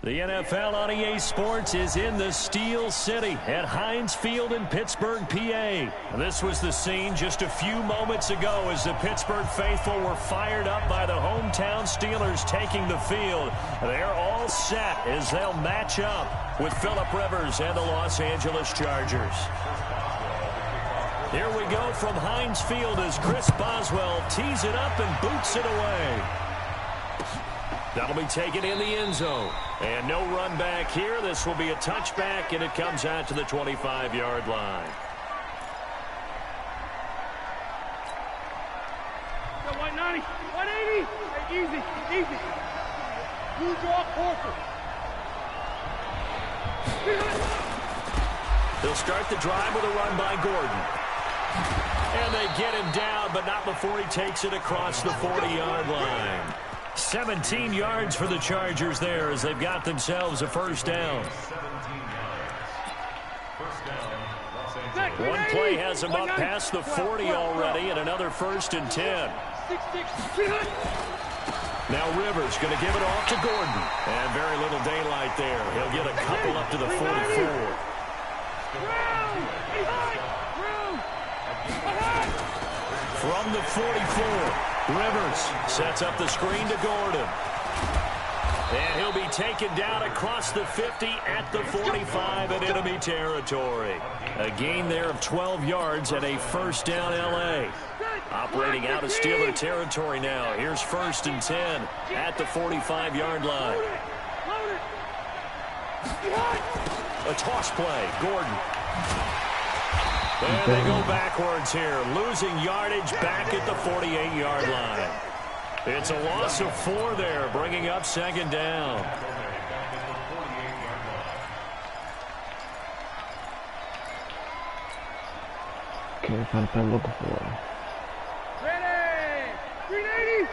The NFL on EA Sports is in the Steel City at Heinz Field in Pittsburgh, PA. This was the scene just a few moments ago as the Pittsburgh faithful were fired up by the hometown Steelers taking the field. They're all set as they'll match up with Phillip Rivers and the Los Angeles Chargers. Here we go from Heinz Field as Chris Boswell tees it up and boots it away. That'll be taken in the end zone. And no run back here. This will be a touchback, and it comes out to the 25-yard line. 190, 180. Hey, easy. You draw Corker. They'll start the drive with a run by Gordon. And they get him down, but not before he takes it across the 40-yard line. 17 yards for the Chargers there as they've got themselves a first down. One play has them up past the 40 already, and another 1st and 10. Now Rivers going to give it off to Gordon. And very little daylight there. He'll get a couple up to the 44. From the 44. Rivers sets up the screen to Gordon. And he'll be taken down across the 50 at the 45 in enemy territory. A gain there of 12 yards and a first down L.A. Operating out of Steeler territory now. Here's 1st and 10 at the 45-yard line. A toss play. Gordon. And they go backwards here, losing yardage back at the 48-yard line. It's a loss of 4 there, bringing up 2nd down. Okay, find look for. Ready! 380!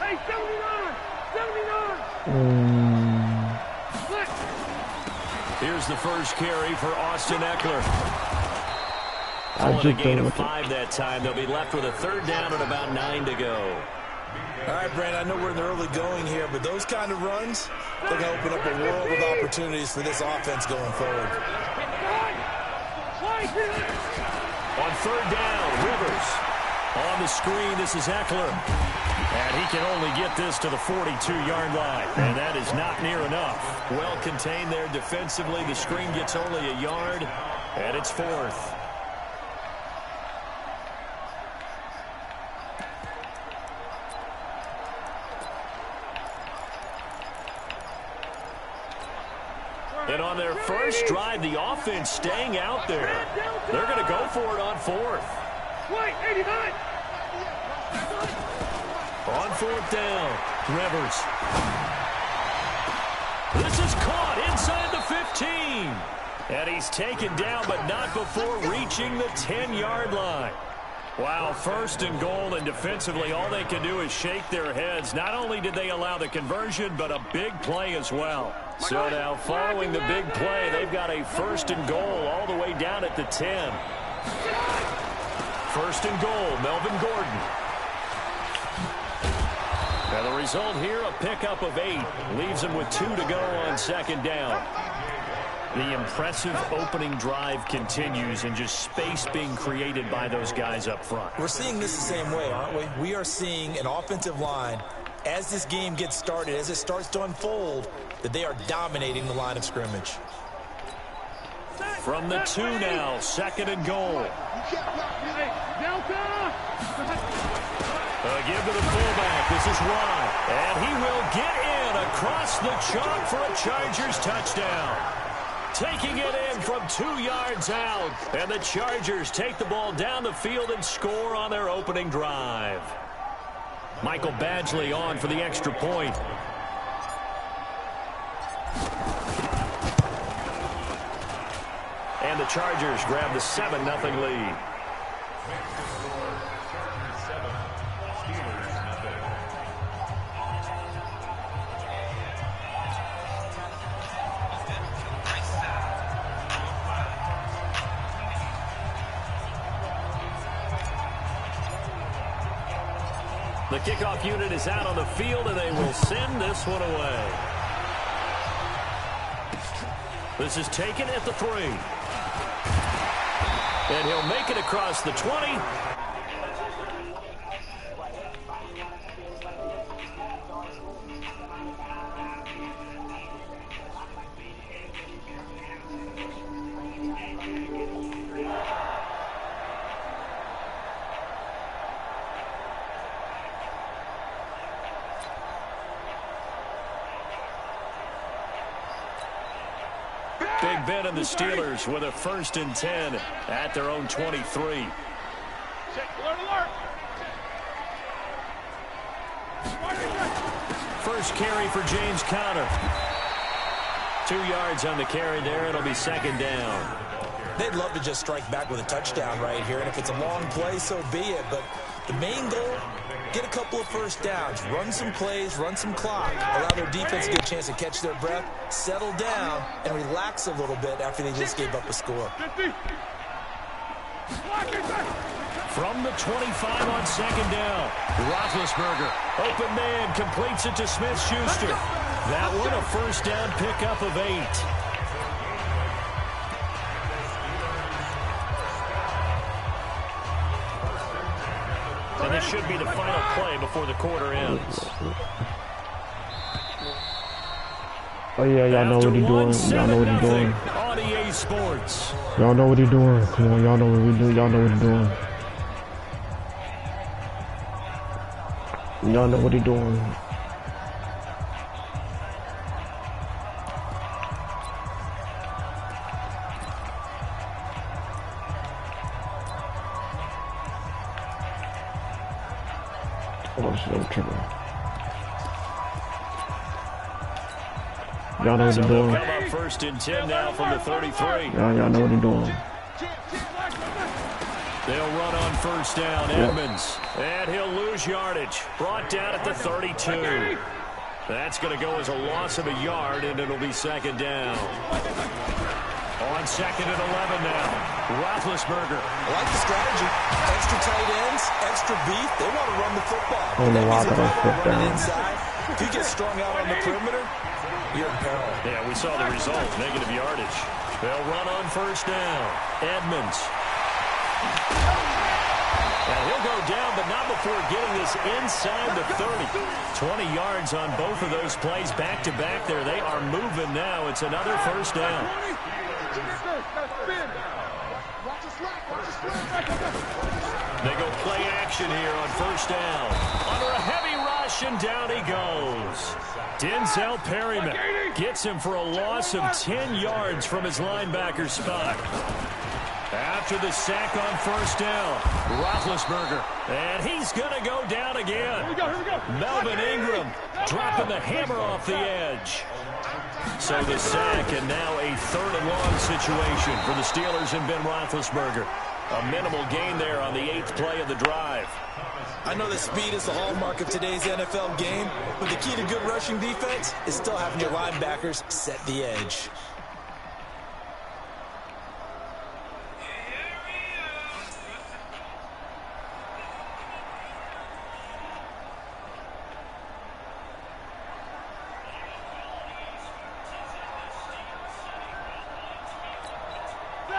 Hey, 79! Here's the first carry for Austin Eckler. Pulling a gain of 5 that time. They'll be left with a 3rd down and about 9 to go. All right, Brandon, I know we're in the early going here, but those kind of runs, they're going to open up a world of opportunities for this offense going forward. On 3rd down, Rivers. On the screen, this is Eckler. And he can only get this to the 42-yard line. And that is not near enough. Well contained there defensively. The screen gets only a yard, and it's 4th. And on their first drive, the offense staying out there. They're going to go for it on 4th. On 4th down, Rivers. This is caught inside the 15. And he's taken down, but not before reaching the 10-yard line. Wow, 1st and goal, and defensively all they can do is shake their heads. Not only did they allow the conversion, but a big play as well. So now following the big play, they've got a 1st and goal all the way down at the 10. 1st and goal, Melvin Gordon. Now the result here, a pickup of 8. Leaves them with 2 to go on 2nd down. The impressive opening drive continues, and just space being created by those guys up front. We're seeing this the same way, aren't we? We are seeing an offensive line, as this game gets started, as it starts to unfold, that they are dominating the line of scrimmage. From the 2 now, 2nd and goal. Give to the fullback. This is Ron. And he will get in across the chalk for a Chargers touchdown. Taking it in from 2 yards out. And the Chargers take the ball down the field and score on their opening drive. Michael Badgley on for the extra point. And the Chargers grab the 7-0 lead. The kickoff unit is out on the field, and they will send this one away. This is taken at the 3. And he'll make it across the 20. Big Ben and the Steelers with a 1st and 10 at their own 23. First carry for James Conner. 2 yards on the carry there. It'll be 2nd down. They'd love to just strike back with a touchdown right here, and if it's a long play, so be it. But the main goal, get a couple of first downs, run some plays, run some clock, allow their defense to get a chance to catch their breath, settle down, and relax a little bit after they just gave up a score. From the 25 on 2nd down, Roethlisberger, open man, completes it to Smith-Schuster. That one a 1st down pickup of 8. And this should be the final play before the quarter ends. Oh, yeah, y'all know what he's doing. Y'all know what he's doing. On EA Sports. Y'all know what he's doing. Come on, y'all know what we do. Y'all know what he's doing. Y'all know what he's doing. Oh, shit, I'm tripping. Y'all know what he's doing. Come up 1st and 10 now from the 33. Y'all know what he's doing. They'll run on 1st down, Edmonds. And he'll lose yardage. Brought down at the 32. That's going to go as a loss of a yard, and it'll be 2nd down. On 2nd and 11 now. Roethlisberger. I like the strategy. Extra tight ends, extra beef. They want to run the football. I don't know why I got that step down. Inside. If you get strung out on the perimeter, you're in peril. Yeah, we saw the result. Negative yardage. They'll run on 1st down. Edmonds. And he'll go down, but not before getting this inside the 30. 20 yards on both of those plays back-to-back there. They are moving now. It's another 1st down. They go play action here on 1st down. Under a heavy rush, and down he goes. Denzel Perryman gets him for a loss of 10 yards from his linebacker spot. After the sack on 1st down, Roethlisberger, and he's going to go down again. Here we go. Melvin Ingram dropping the hammer off the edge. So the sack, and now a 3rd and long situation for the Steelers and Ben Roethlisberger. A minimal gain there on the 8th play of the drive. I know that speed is the hallmark of today's NFL game, but the key to good rushing defense is still having your linebackers set the edge.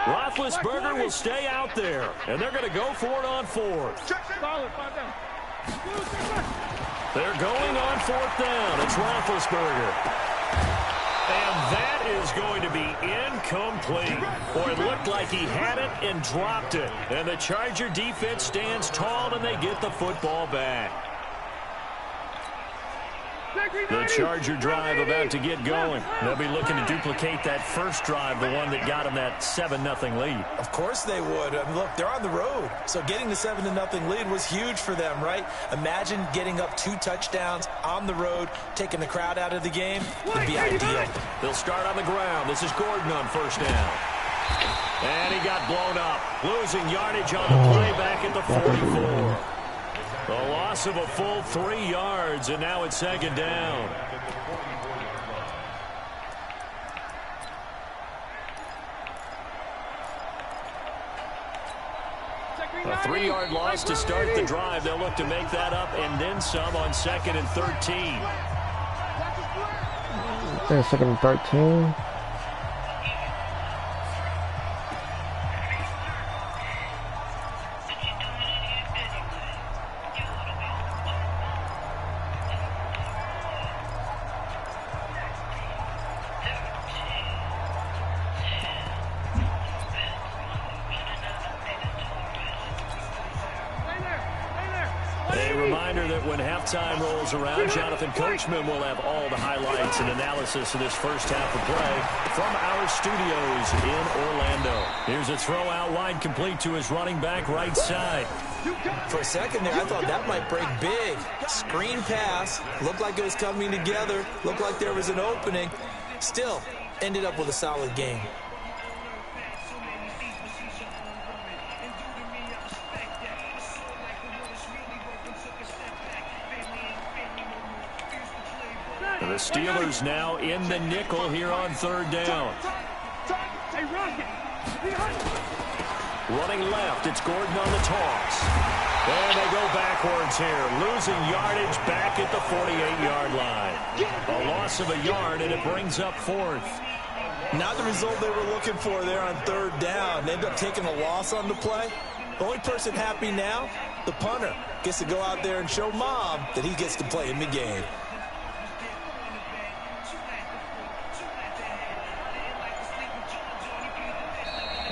Roethlisberger will stay out there, and they're going to go for it on 4th. They're going on 4th down. It's Roethlisberger. And that is going to be incomplete. Boy, it looked like he had it and dropped it. And the Charger defense stands tall, and they get the football back. The Charger drive about to get going. They'll be looking to duplicate that first drive, the one that got them that 7-0 lead. Of course they would. I mean, look, they're on the road. So getting the 7-0 lead was huge for them, right? Imagine getting up 2 touchdowns on the road, taking the crowd out of the game. Would be ideal. They'll start on the ground. This is Gordon on 1st down. And he got blown up. Losing yardage on the play back at the 44. The loss of a full 3 yards, and now it's 2nd down. A 3-yard loss to start the drive. They'll look to make that up and then some on 2nd and 13. Okay, 2nd and 13. reminder that when halftime rolls around, Jonathan Coachman will have all the highlights and analysis of this first half of play from our studios in Orlando. Here's a throw out wide, complete to his running back right side. For a second there, I thought that might break big. Screen pass. Looked like it was coming together. Looked like there was an opening. Still, ended up with a solid game. The Steelers now in the nickel here on third down. Running left, it's Gordon on the toss. And they go backwards here, losing yardage back at the 48-yard line. A loss of a yard, and it brings up fourth. Not the result they were looking for there on third down. They end up taking a loss on the play. The only person happy now, the punter, gets to go out there and show Mom that he gets to play in the game.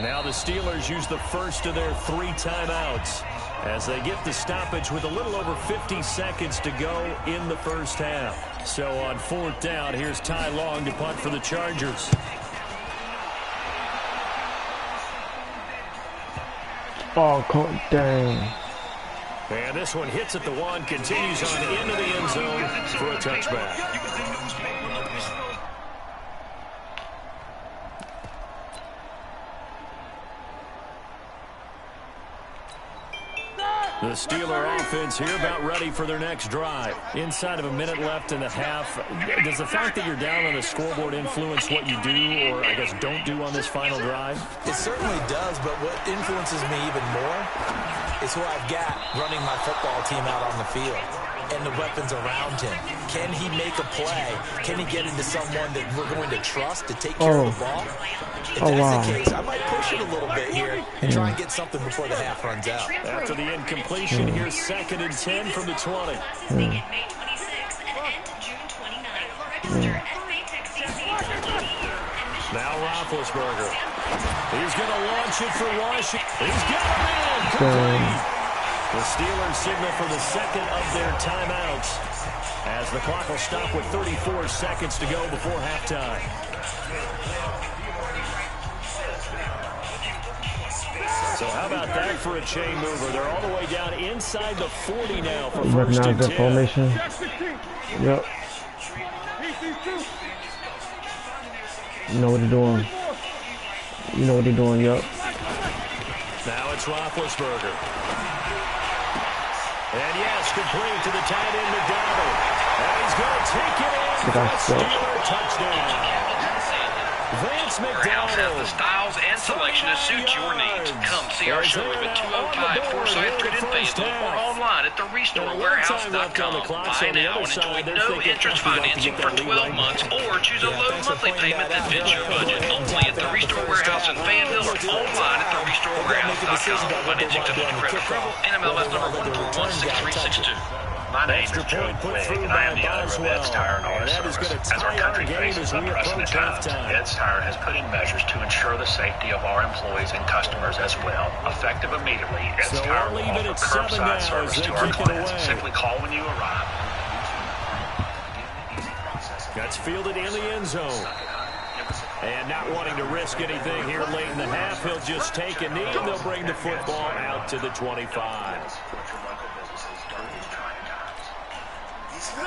Now the Steelers use the first of their 3 timeouts as they get the stoppage with a little over 50 seconds to go in the first half. So on fourth down, here's Ty Long to punt for the Chargers. Oh, dang. And this one hits at the 1, continues on into the end zone for a touchback. The Steeler offense here about ready for their next drive. Inside of a minute left in the half. Does the fact that you're down on the scoreboard influence what you do, or I guess don't do on this final drive? It certainly does, but what influences me even more is who I've got running my football team out on the field and the weapons around him. Can he make a play? Can he get into someone that we're going to trust to take care of the ball? If that's the case, I might push it a little bit here and try and get something before the half runs out. After the incompletion, here's 2nd and 10 from the 20. Now Roethlisberger. He's going to launch it for Washington. He's got it in. Complete. The Steelers signal for the second of their timeouts as the clock will stop with 34 seconds to go before halftime. So how about that for a chain mover? They're all the way down inside the 40 now for first and 10. Formation. Yep. You know what they're doing. You know what they're doing, yep. Now it's Roethlisberger. And yes, complete to the tight end McDonald. And he's going to take it in for a Steeler touchdown. Vance McDonald has the styles and selection to suit your needs. Come see our showroom at 205 Forsyth Street in Fayetteville or online at therestorewarehouse.com. Buy now and enjoy no interest financing for 12 months or choose a low monthly payment that fits your budget. Only at the Restore Warehouse in Fayetteville or online at therestorewarehouse.com. Financing subject to credit approval. NMLS number 1416362. My name is Joe Quigg, and I am the owner of Ed's Tire and Auto Service. As our country faces unprecedented times, Ed's Tire has put in measures to ensure the safety of our employees and customers as well. Effective immediately, Ed's Tire will offer curbside service to our clients. Simply call when you arrive. That's fielded in the end zone. And not wanting to risk anything here late in the half, he'll just take a knee and they'll bring the football out to the 25.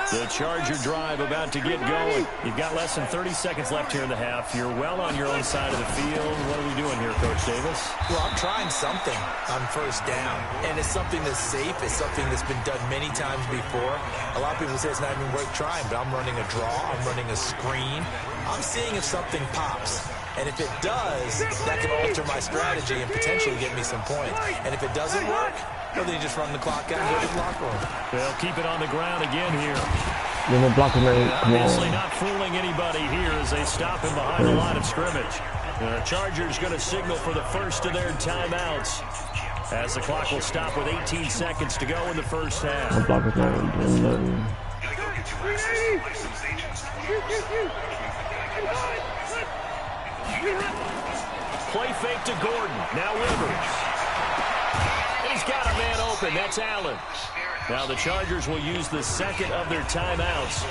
The Charger drive about to get going. You've got less than 30 seconds left here in the half. You're well on your own side of the field. What are we doing here, Coach Davis? Well, I'm trying something on first down, and it's something that's safe. It's something that's been done many times before. A lot of people say it's not even worth trying, but I'm running a draw. I'm running a screen. I'm seeing if something pops. And if it does, that can alter my strategy and potentially get me some points. And if it doesn't work, well, then you just run the clock out and go to the locker room. They'll keep it on the ground again here. Obviously not fooling anybody here as they stop him behind the line of scrimmage. The Chargers going to signal for the first of their timeouts as the clock will stop with 18 seconds to go in the first half. The block is not doing nothing. Play fake to Gordon. Now Rivers. He's got a man open. That's Allen. Now the Chargers will use the second of their timeouts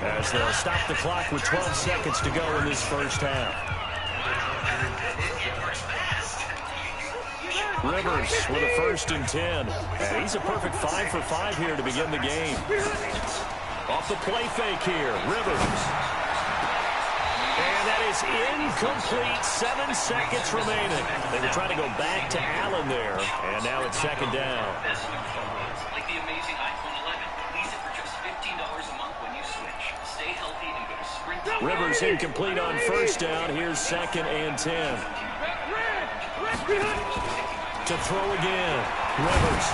as they'll stop the clock with 12 seconds to go in this first half. Rivers with a 1st and 10. And he's a perfect 5 for 5 here to begin the game. Off the play fake here, Rivers. And that is incomplete. 7 seconds remaining. They were trying to go back to Allen there, and now it's 2nd down. Like the amazing iPhone 11. Lease it for just $15 a month when you switch. Stay healthy and go to Sprint. Rivers incomplete on 1st down. Here's 2nd and 10. To throw again. Rivers.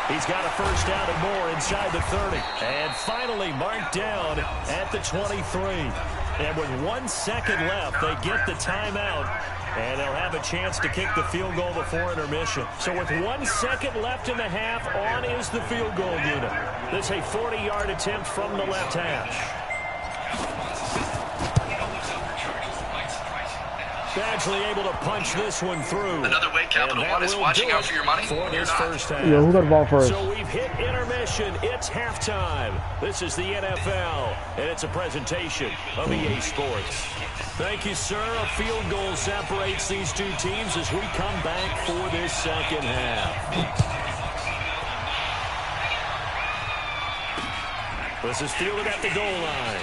He's got a 1st down and more inside the 30. And finally marked down at the 23. And with 1 second left, they get the timeout. And they'll have a chance to kick the field goal before intermission. So with 1 second left in the half, on is the field goal unit. This is a 40-yard attempt from the left hash. Badgley able to punch this one through. Another way Capital One is watching out for your money. For this first half. Yo, who got the ball first? So we've hit intermission. It's halftime. This is the NFL, and it's a presentation of EA Sports. Thank you, sir. A field goal separates these two teams as we come back for this second half. This is fielded at the goal line.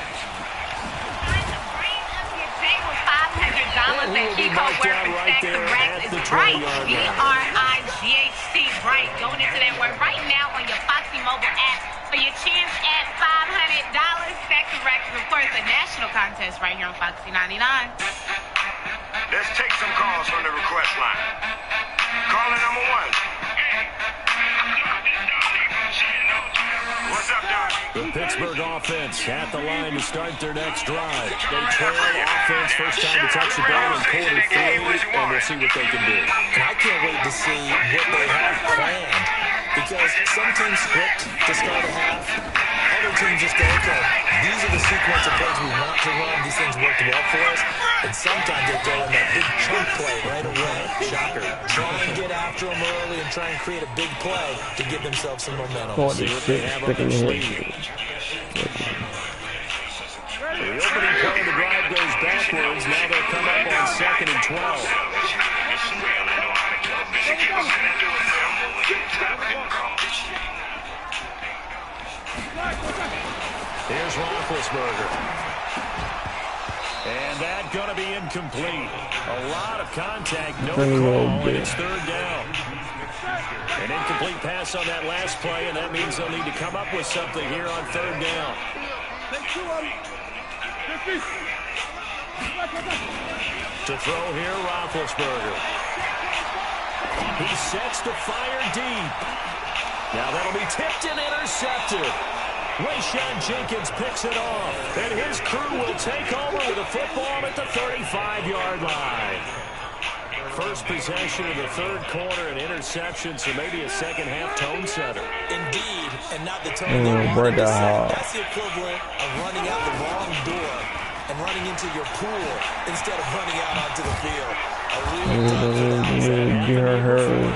That Chico work and stack some racks is right. B-R-I-G-H-T, right. Going into that word right now on your Foxy mobile app for your chance at $500. Stack some racks is, of course, a national contest right here on Foxy 99. Let's take some calls from the request line. Caller number 1. What's up, Doc? The Pittsburgh offense at the line to start their next drive. They trail offense first time to touch the ball in quarter 3, and we'll see what they can do. And I can't wait to see what they have planned, because some teams script to start a half. Other teams just go, okay, these are the sequence of plays we want to run. These things worked well for us. And sometimes they throw in that big chunk play right away. Shocker. Try and get after them early and try and create a big play to give themselves some momentum. See what they have up their sleeve. The opening play of the drive goes backwards. Now they'll come up on 2nd and 12. Here's Roethlisberger. And that's going to be incomplete. A lot of contact, no call, and it's 3rd down. An incomplete pass on that last play, and that means they'll need to come up with something here on 3rd down. To throw here, Roethlisberger. He sets to fire deep. Now that'll be tipped and intercepted. Rayshon Jenkins picks it off, and his crew will take over with a football at the 35-yard line. First possession of the 3rd quarter, an interception, so maybe a second-half tone setter. Indeed, and not the tone they wanted to set. That's the equivalent of running out the wrong door and running into your pool instead of running out onto the field.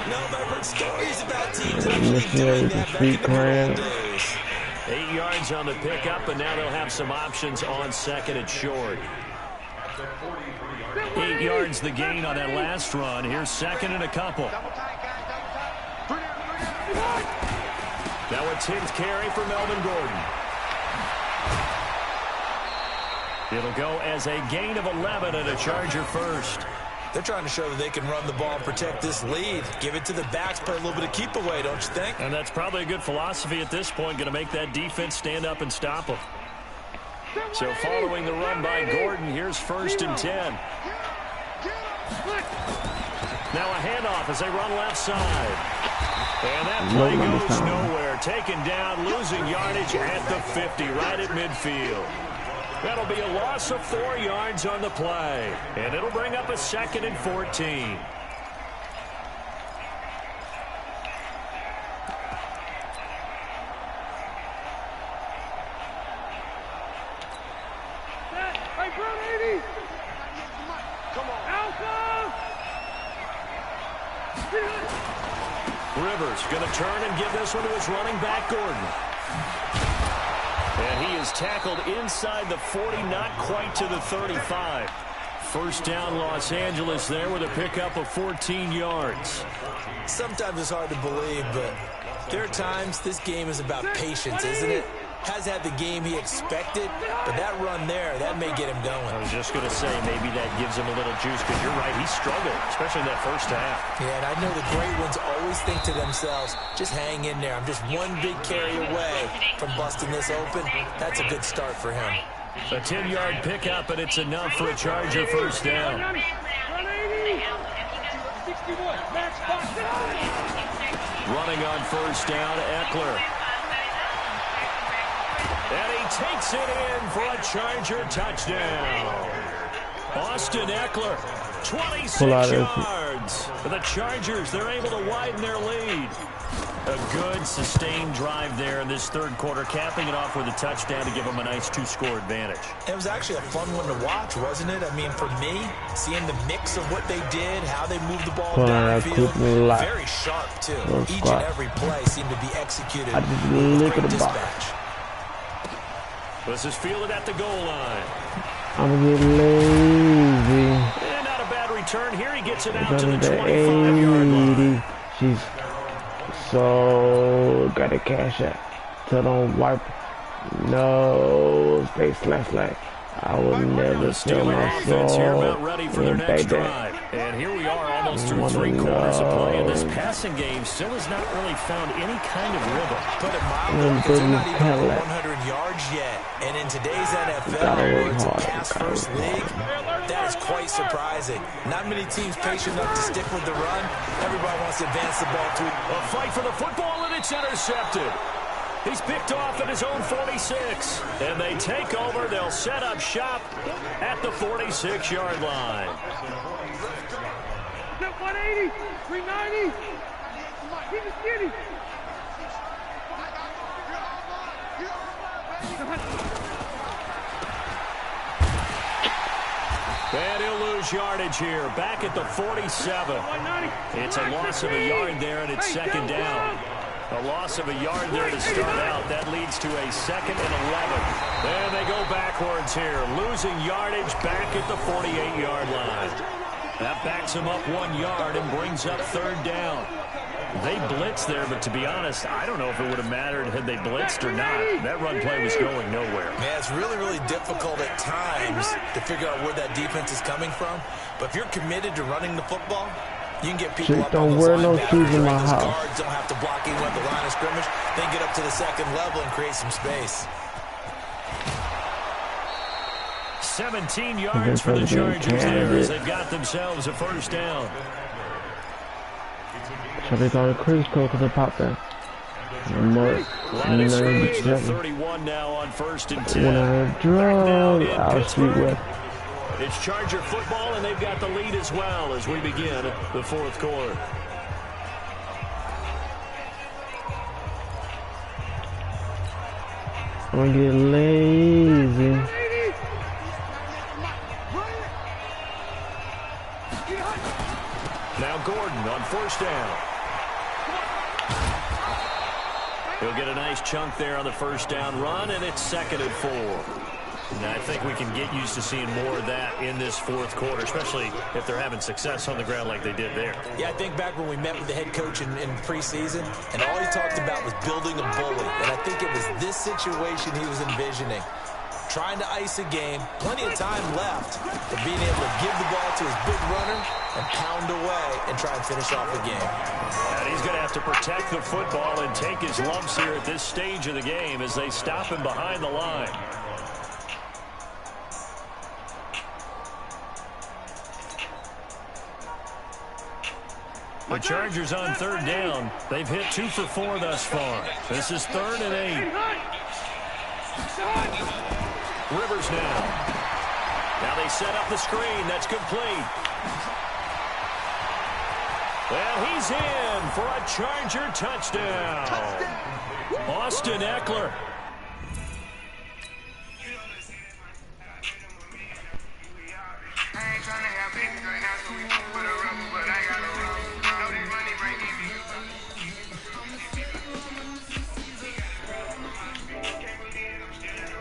No, but I've heard stories about teams actually doing that back in the old days. 8 yards on the pickup, and now they'll have some options on 2nd and short. 8 yards the gain on that last run. Here's 2nd and a couple. Now a 10th carry for Melvin Gordon. It'll go as a gain of 11 and a Charger first. They're trying to show that they can run the ball and protect this lead. Give it to the backs, play a little bit of keep away, don't you think? And that's probably a good philosophy at this point, going to make that defense stand up and stop them. So following the run by Gordon, here's 1st and 10. Now a handoff as they run left side. And that play goes nowhere. Taken down, losing yardage at the 50, right at midfield. That'll be a loss of 4 yards on the play. And it'll bring up a 2nd and 14. Rivers going to turn and give this one to his running back, Gordon. And he is tackled inside the 40, not quite to the 35. First down, Los Angeles there with a pickup of 14 yards. Sometimes it's hard to believe, but there are times this game is about patience, isn't it? Has had the game he expected, but that run there, that may get him going. I was just going to say, maybe that gives him a little juice, because you're right, he struggled, especially in that first half. Yeah, and I know the great ones always think to themselves, just hang in there. I'm just one big carry away from busting this open. That's a good start for him. A 10-yard pickup, and it's enough for a Charger first down. Running on first down, Eckler. And he takes it in for a Charger touchdown. Austin Eckler, 26 yards. For the Chargers, they're able to widen their lead. A good, sustained drive there in this third quarter, capping it off with a touchdown to give them a nice two-score advantage. It was actually a fun one to watch, wasn't it? I mean, for me, seeing the mix of what they did, how they moved the ball downfield, very sharp, too. Each and every play seemed to be executed with great dispatch. This is fielded at the goal line. I'm going to get lazy. And not a bad return here. He gets it out to the 25-yard line. She's so got to cash out. So don't wipe. No. Stay slash. I will never feel my soul. Ready for their next drive. And here we are almost through 3 quarters of play. And this passing game still has not really found any kind of rhythm. Put it mildly, because they're not even over 100 yards yet. And in today's NFL, where it's a pass-first league, that is quite surprising. Not many teams patient enough to stick with the run. Everybody wants to advance the ball to a fight for the football, and it's intercepted. He's picked off at his own 46. And they take over. They'll set up shop at the 46-yard line. 180, 390. Keep it skinny. And he'll lose yardage here. Back at the 47. It's a loss of a yard there, and it's second down. A loss of a yard there to start out. That leads to a 2nd and 11. And they go backwards here. Losing yardage back at the 48-yard line. That backs them up 1 yard and brings up third down. They blitzed there, but to be honest, I don't know if it would have mattered had they blitzed or not. That run play was going nowhere. Man, it's really, really difficult at times to figure out where that defense is coming from. But if you're committed to running the football, you can get people up on those linebackers. In my house. Guards don't have to block even at the line of scrimmage. Then get up to the second level and create some space. 17 yards for the Chargers there as they've got themselves a first down. So they got a cruise code because they popped that. Line of scrimmage, the 31 now on 1st and 10. When I drove, I'll see what. It's Charger football, and they've got the lead as well as we begin the fourth quarter. I'm going to get lazy. Now Gordon on first down. He'll get a nice chunk there on the first down run, and it's 2nd and 4. Now, I think we can get used to seeing more of that in this fourth quarter, especially if they're having success on the ground like they did there. Yeah, I think back when we met with the head coach in preseason, and all he talked about was building a bully. And I think it was this situation he was envisioning. Trying to ice a game, plenty of time left, but being able to give the ball to his big runner and pound away and try and finish off the game. And he's going to have to protect the football and take his lumps here at this stage of the game as they stop him behind the line. The Chargers on third down. They've hit 2 for 4 thus far. This is 3rd and 8. Rivers now. Now they set up the screen. That's complete. Well, he's in for a Charger touchdown. Austin Eckler